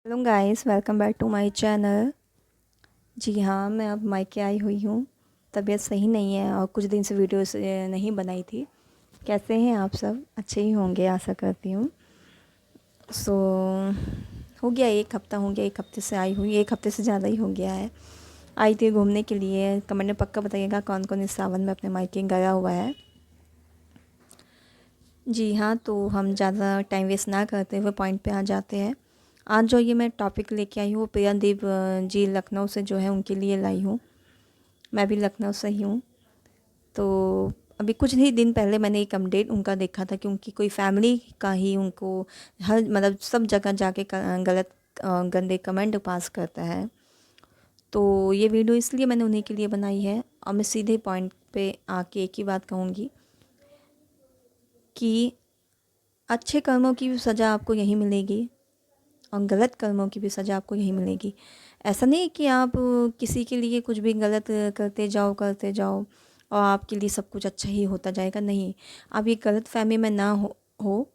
Hello guys, welcome back to my channel. जी हाँ, मैं अब मायके आई हुई हूँ। तबीयत सही नहीं है और कुछ दिन से वीडियोस नहीं बनाई थी। कैसे हैं आप सब? अच्छे ही होंगे, आशा करती हूँ। सो हो गया, एक हफ़्ता हो गया, एक हफ़्ते से आई हुई, एक हफ़्ते से ज़्यादा ही हो गया है। आई थी घूमने के लिए। कमेंट में पक्का बताइएगा कौन कौन इस सावन में अपने मायके गया हुआ है। जी हाँ, तो हम ज़्यादा टाइम वेस्ट ना करते हुए पॉइंट पे आ जाते हैं। आज जो ये मैं टॉपिक लेके आई हूँ वो प्रियादेव जी लखनऊ से जो है उनके लिए लाई हूँ। मैं भी लखनऊ से ही हूँ। तो अभी कुछ ही दिन पहले मैंने एक अपडेट उनका देखा था कि उनकी कोई फैमिली का ही उनको हर मतलब सब जगह जाके गलत गंदे कमेंट पास करता है। तो ये वीडियो इसलिए मैंने उन्हीं के लिए बनाई है और मैं सीधे पॉइंट पे आके एक ही बात कहूँगी कि अच्छे कर्मों की भी सज़ा आपको यहीं मिलेगी और गलत कर्मों की भी सज़ा आपको यहीं मिलेगी। ऐसा नहीं कि आप किसी के लिए कुछ भी गलत करते जाओ और आपके लिए सब कुछ अच्छा ही होता जाएगा। नहीं, आप ये गलतफ़हमी में ना हो।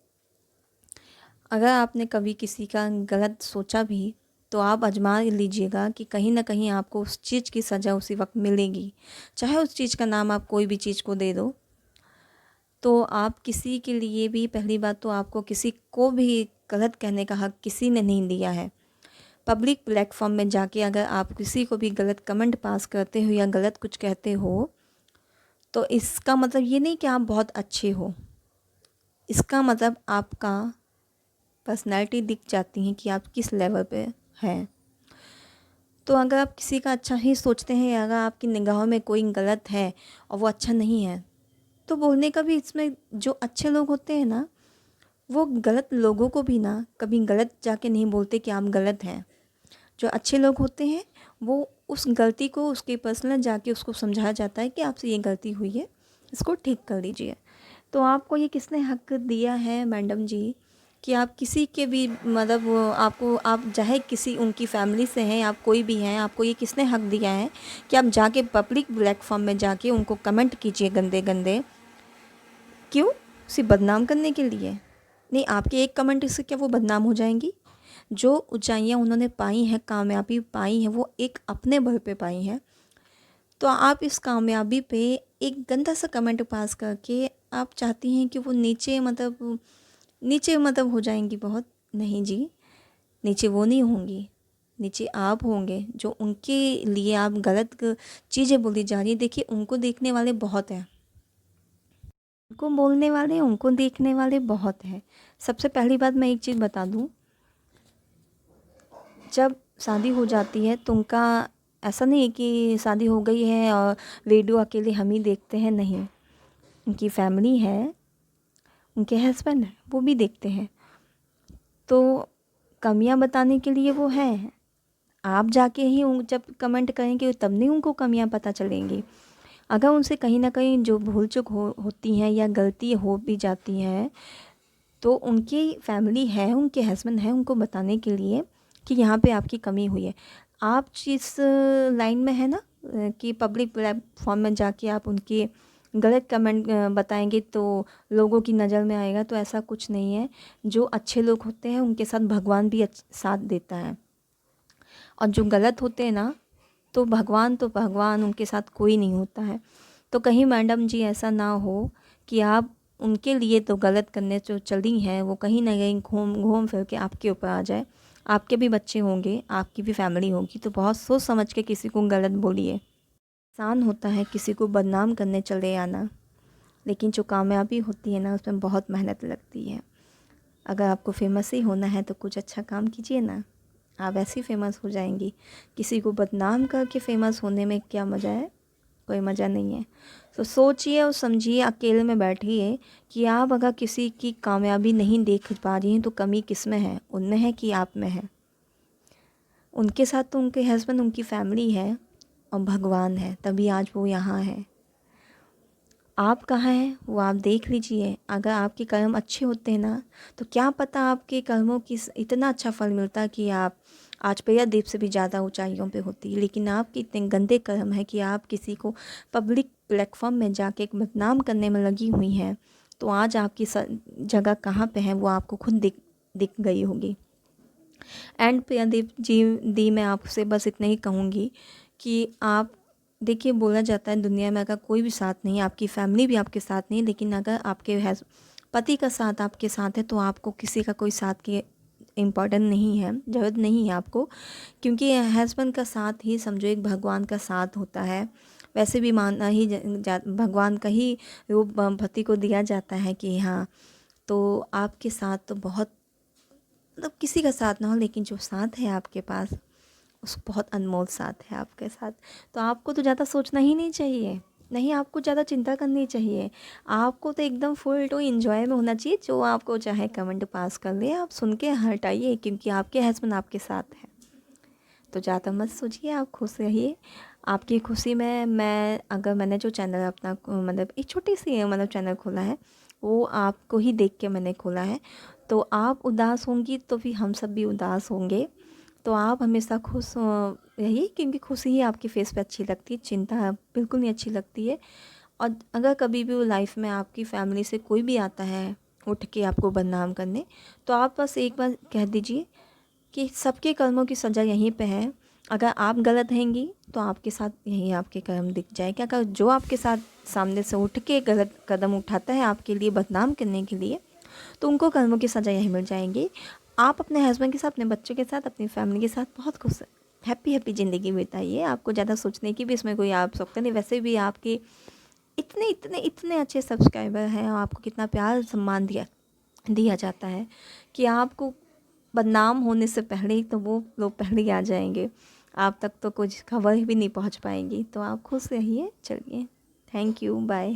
अगर आपने कभी किसी का गलत सोचा भी तो आप आज़मा लीजिएगा कि कहीं न कहीं आपको उस चीज़ की सज़ा उसी वक़्त मिलेगी। चाहे उस चीज़ का नाम आप कोई भी चीज़ को दे दो। तो आप किसी के लिए भी, पहली बात तो आपको किसी को भी गलत कहने का हक़ किसी ने नहीं दिया है। पब्लिक प्लेटफॉर्म में जाके अगर आप किसी को भी गलत कमेंट पास करते हो या गलत कुछ कहते हो तो इसका मतलब ये नहीं कि आप बहुत अच्छे हो। इसका मतलब आपका पर्सनैलिटी दिख जाती है कि आप किस लेवल पे हैं। तो अगर आप किसी का अच्छा ही सोचते हैं या अगर आपकी निगाहों में कोई गलत है और वो अच्छा नहीं है तो बोलने का भी इसमें, जो अच्छे लोग होते हैं ना वो गलत लोगों को भी ना कभी गलत जाके नहीं बोलते कि आप गलत हैं। जो अच्छे लोग होते हैं वो उस गलती को उसके पर्सनल जाके उसको समझाया जाता है कि आपसे ये गलती हुई है, इसको ठीक कर लीजिए। तो आपको ये किसने हक दिया है मैडम जी कि आप किसी के भी मतलब आपको, आप चाहे किसी उनकी फैमिली से हैं, आप कोई भी हैं, आपको ये किसने हक दिया है कि आप जाके पब्लिक प्लेटफॉर्म में जाके उनको कमेंट कीजिए गंदे गंदे? क्यों? सिर्फ बदनाम करने के लिए? नहीं, आपके एक कमेंट से क्या वो बदनाम हो जाएंगी? जो ऊंचाइयां उन्होंने पाई हैं, कामयाबी पाई है, वो एक अपने बल पे पाई हैं। तो आप इस कामयाबी पे एक गंदा सा कमेंट पास करके आप चाहती हैं कि वो नीचे मतलब हो जाएंगी बहुत। नहीं जी, नीचे वो नहीं होंगी, नीचे आप होंगे जो उनके लिए आप गलत चीज़ें बोली जा रही है। देखिए, उनको देखने वाले बहुत हैं, उनको बोलने वाले, उनको देखने वाले बहुत हैं। सबसे पहली बात मैं एक चीज़ बता दूं, जब शादी हो जाती है तो उनका ऐसा नहीं है कि शादी हो गई है और वीडियो अकेले हम ही देखते हैं। नहीं, उनकी फैमिली है, उनके हस्बैंड है, वो भी देखते हैं। तो कमियां बताने के लिए वो हैं। आप जाके ही जब कमेंट करेंगे तब नहीं उनको कमियां पता चलेंगी। अगर उनसे कहीं ना कहीं जो भूल चूक होती हैं या गलती हो भी जाती है तो उनकी फैमिली है, उनके हस्बैंड हैं उनको बताने के लिए कि यहाँ पे आपकी कमी हुई है। आप जिस लाइन में है ना कि पब्लिक प्लेटफॉर्म में जाके आप उनके गलत कमेंट बताएंगे तो लोगों की नज़र में आएगा, तो ऐसा कुछ नहीं है। जो अच्छे लोग होते हैं उनके साथ भगवान भी साथ देता है, और जो गलत होते हैं ना तो भगवान उनके साथ कोई नहीं होता है। तो कहीं मैडम जी ऐसा ना हो कि आप उनके लिए तो गलत करने जो चली हैं वो कहीं ना कहीं घूम घूम फिर के आपके ऊपर आ जाए। आपके भी बच्चे होंगे, आपकी भी फैमिली होगी, तो बहुत सोच समझ के किसी को गलत बोलिए। आसान होता है किसी को बदनाम करने चले आना, लेकिन जो कामयाबी होती है ना उसमें बहुत मेहनत लगती है। अगर आपको फेमस ही होना है तो कुछ अच्छा काम कीजिए ना, आप ऐसे ही फेमस हो जाएंगी। किसी को बदनाम करके फेमस होने में क्या मज़ा है? कोई मज़ा नहीं है। तो सोचिए और समझिए, अकेले में बैठिए कि आप अगर किसी की कामयाबी नहीं देख पा रही हैं तो कमी किस में है, उनमें है कि आप में है? उनके साथ तो उनके हस्बैंड, उनकी फैमिली है और भगवान है, तभी आज वो यहाँ है। आप कहाँ हैं वो आप देख लीजिए। अगर आपके कर्म अच्छे होते हैं ना तो क्या पता आपके कर्मों की इतना अच्छा फल मिलता कि आप आज प्रियादीप से भी ज़्यादा ऊंचाइयों पे होती। लेकिन आपके इतने गंदे कर्म है कि आप किसी को पब्लिक प्लेटफॉर्म में जाके एक बदनाम करने में लगी हुई हैं, तो आज आपकी जगह कहाँ पे है वो आपको खुद दिख दिख गई होगी। एंड प्रदीप जी दी मैं आपसे बस इतना ही कहूँगी कि आप देखिए, बोला जाता है दुनिया में अगर कोई भी साथ नहीं है, आपकी फैमिली भी आपके साथ नहीं है, लेकिन अगर आपके पति का साथ आपके साथ है तो आपको किसी का कोई साथ की इम्पोर्टेंट नहीं है, ज़रूरत नहीं है आपको, क्योंकि हस्बैंड का साथ ही समझो एक भगवान का साथ होता है। वैसे भी माना ही भगवान का ही रूप पति को दिया जाता है कि हाँ, तो आपके साथ तो बहुत, मतलब किसी का साथ ना हो लेकिन जो साथ है आपके पास, उस बहुत अनमोल साथ है आपके साथ। तो आपको तो ज़्यादा सोचना ही नहीं चाहिए, नहीं आपको ज़्यादा चिंता करनी चाहिए। आपको तो एकदम फुल टू एंजॉय में होना चाहिए। जो आपको चाहे कमेंट पास कर ले, आप सुन के हटाइए, क्योंकि आपके हस्बैंड आपके साथ है। तो ज़्यादा मत सोचिए, आप खुश रहिए। आपकी खुशी में मैं, अगर मैंने जो चैनल अपना मतलब एक छोटी सी मतलब चैनल खोला है, वो आपको ही देख के मैंने खोला है। तो आप उदास होंगी तो फिर हम सब भी उदास होंगे। तो आप हमेशा खुश रहिए, क्योंकि खुशी ही आपके फेस पे अच्छी लगती है, चिंता बिल्कुल नहीं अच्छी लगती है। और अगर कभी भी वो लाइफ में आपकी फैमिली से कोई भी आता है उठ के आपको बदनाम करने, तो आप बस एक बार कह दीजिए कि सबके कर्मों की सज़ा यहीं पे है। अगर आप गलत रहेंगी तो आपके साथ यहीं आपके कर्म दिख जाएगा। अगर जो आपके साथ सामने से उठ के गलत कदम उठाता है आपके लिए बदनाम करने के लिए, तो उनको कर्मों की सज़ा यहीं मिल जाएंगी। आप अपने हस्बैंड के साथ, अपने बच्चों के साथ, अपनी फैमिली के साथ बहुत खुश हैप्पी हैप्पी ज़िंदगी बिताइए। आपको ज़्यादा सोचने की भी इसमें कोई आवश्यकता नहीं। वैसे भी आपके इतने इतने इतने अच्छे सब्सक्राइबर हैं और आपको कितना प्यार सम्मान दिया दिया जाता है कि आपको बदनाम होने से पहले ही तो वो लोग पहले ही आ जाएंगे, आप तक तो कुछ खबर भी नहीं पहुंच पाएंगी। तो आप खुश रहिए। चलिए, थैंक यू, बाय।